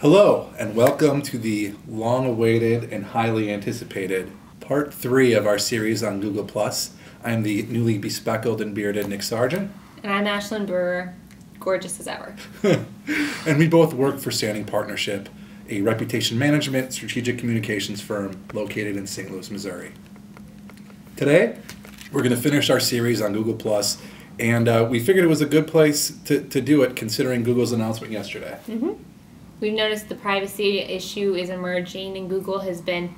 Hello, and welcome to the long-awaited and highly anticipated Part 3 of our series on Google+. I am the newly bespectacled and bearded Nick Sargent. And I'm Ashlyn Brewer, gorgeous as ever. And we both work for Standing Partnership, a reputation management strategic communications firm located in St. Louis, Missouri. Today, we're going to finish our series on Google+, and we figured it was a good place to do it considering Google's announcement yesterday. Mm-hmm. We've noticed the privacy issue is emerging, and Google has been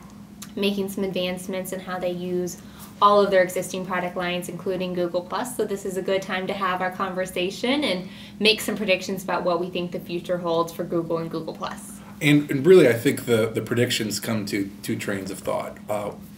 making some advancements in how they use all of their existing product lines, including Google+. So this is a good time to have our conversation and make some predictions about what we think the future holds for Google and Google+. And really, I think the predictions come to two trains of thought.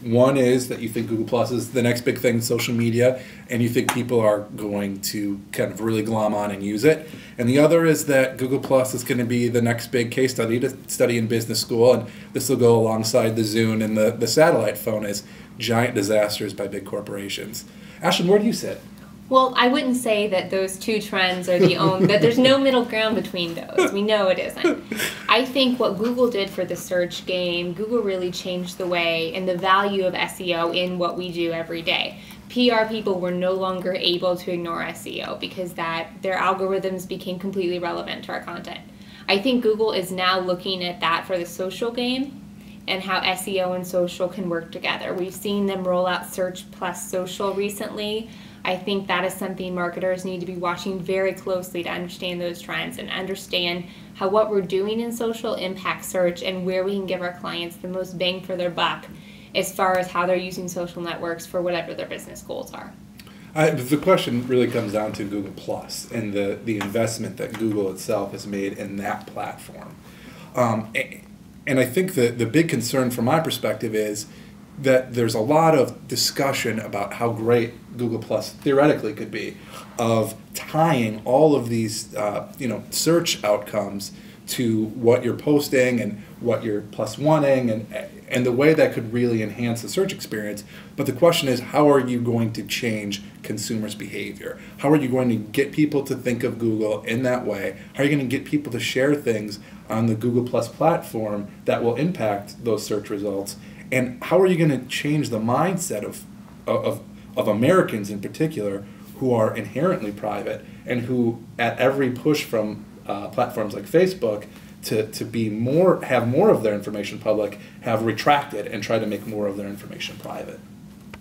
One is that you think Google Plus is the next big thing in social media, and you think people are going to kind of really glom on and use it. And the other is that Google Plus is going to be the next big case study to study in business school, and this will go alongside the Zune and the satellite phone as giant disasters by big corporations. Ashlyn, where do you sit? Well, I wouldn't say that those two trends are the only, that there's no middle ground between those. We know it isn't. I think what Google did for the search game, Google really changed the way and the value of SEO in what we do every day. PR people were no longer able to ignore SEO because their algorithms became completely relevant to our content. I think Google is now looking at that for the social game and how SEO and social can work together. We've seen them roll out search plus social recently. I think that is something marketers need to be watching very closely to understand those trends and understand how what we're doing in social impacts search and where we can give our clients the most bang for their buck as far as how they're using social networks for whatever their business goals are. The question really comes down to Google Plus and the investment that Google itself has made in that platform. And I think the big concern from my perspective is that there's a lot of discussion about how great Google Plus theoretically could be, of tying all of these search outcomes to what you're posting and what you're plus wanting, and the way that could really enhance the search experience. But the question is, how are you going to change consumers' behavior? How are you going to get people to think of Google in that way? How are you going to get people to share things on the Google Plus platform that will impact those search results? And how are you going to change the mindset of Americans in particular who are inherently private and who, at every push from platforms like Facebook to have more of their information public, have retracted and tried to make more of their information private?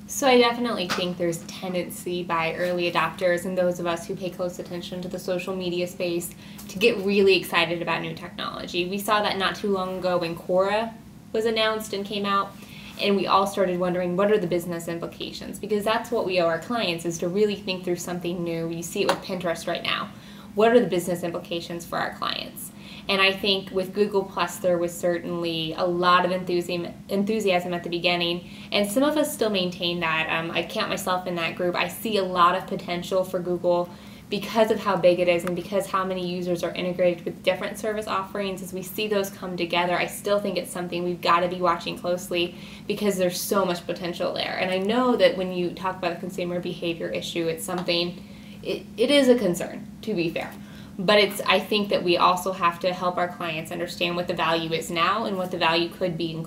So I definitely think there's a tendency by early adopters and those of us who pay close attention to the social media space to get really excited about new technology. We saw that not too long ago when Quora was announced and came out, and we all started wondering what are the business implications, because that's what we owe our clients, is to really think through something new. You see it with Pinterest right now. What are the business implications for our clients? And I think with Google Plus there was certainly a lot of enthusiasm at the beginning, and some of us still maintain that. I count myself in that group. I see a lot of potential for Google because of how big it is and because how many users are integrated with different service offerings. As we see those come together, I still think it's something we've got to be watching closely because there's so much potential there. And I know that when you talk about the consumer behavior issue, it's something, it is a concern, to be fair. But I think that we also have to help our clients understand what the value is now and what the value could be and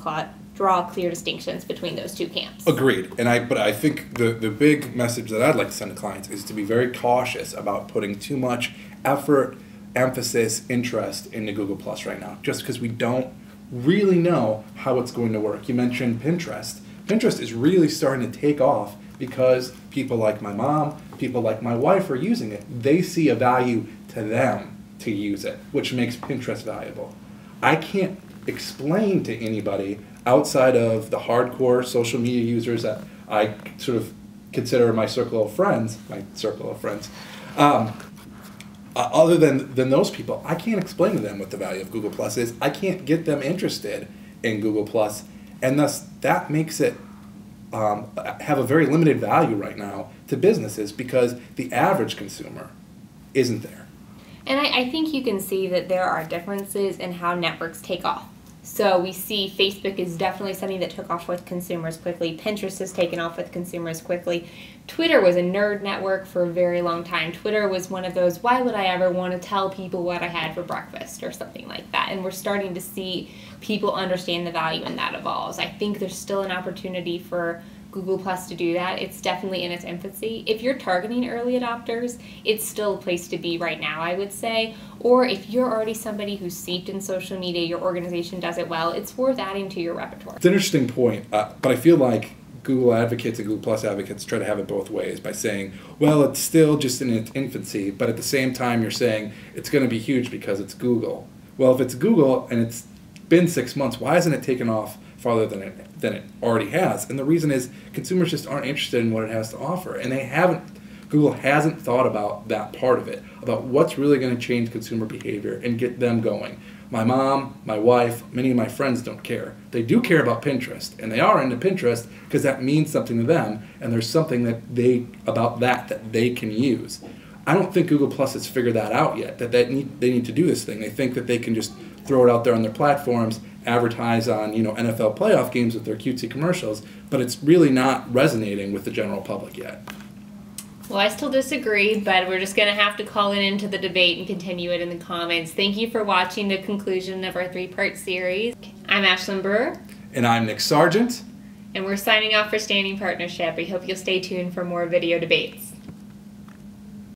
draw clear distinctions between those two camps. Agreed. But I think the big message that I'd like to send to clients is to be very cautious about putting too much effort, emphasis, interest into Google Plus right now, just because we don't really know how it's going to work. You mentioned Pinterest. Pinterest is really starting to take off because people like my mom, people like my wife are using it. They see a value to them to use it, which makes Pinterest valuable. I can't explain to anybody outside of the hardcore social media users that I sort of consider my circle of friends, other than those people, I can't explain to them what the value of Google Plus is. I can't get them interested in Google Plus, and thus that makes it have a very limited value right now to businesses because the average consumer isn't there. And I think you can see that there are differences in how networks take off. So we see Facebook is definitely something that took off with consumers quickly. Pinterest has taken off with consumers quickly. Twitter was a nerd network for a very long time. Twitter was one of those, why would I ever want to tell people what I had for breakfast or something like that? And we're starting to see people understand the value in that evolves. I think there's still an opportunity for Google Plus to do that. It's definitely in its infancy. If you're targeting early adopters, it's still a place to be right now, I would say. Or if you're already somebody who's steeped in social media, your organization does it well, it's worth adding to your repertoire. It's an interesting point, but I feel like Google advocates and Google Plus advocates try to have it both ways by saying, well, it's still just in its infancy, but at the same time you're saying it's going to be huge because it's Google. Well, if it's Google and it's been 6 months, why hasn't it taken off farther than it already has? And the reason is consumers just aren't interested in what it has to offer, and Google hasn't thought about that part of it, about what's really going to change consumer behavior and get them going. My mom, my wife, many of my friends don't care. They do care about Pinterest, and they are into Pinterest because that means something to them, and there's something about that they can use. I don't think Google Plus has figured that out yet, that they need to do this thing. They think that they can just throw it out there on their platforms, advertise on NFL playoff games with their cutesy commercials, but it's really not resonating with the general public yet. Well, I still disagree, but we're just going to have to call it into the debate and continue it in the comments. Thank you for watching the conclusion of our 3-part series. I'm Ashlyn Brewer. And I'm Nick Sargent. And we're signing off for Standing Partnership. We hope you'll stay tuned for more video debates.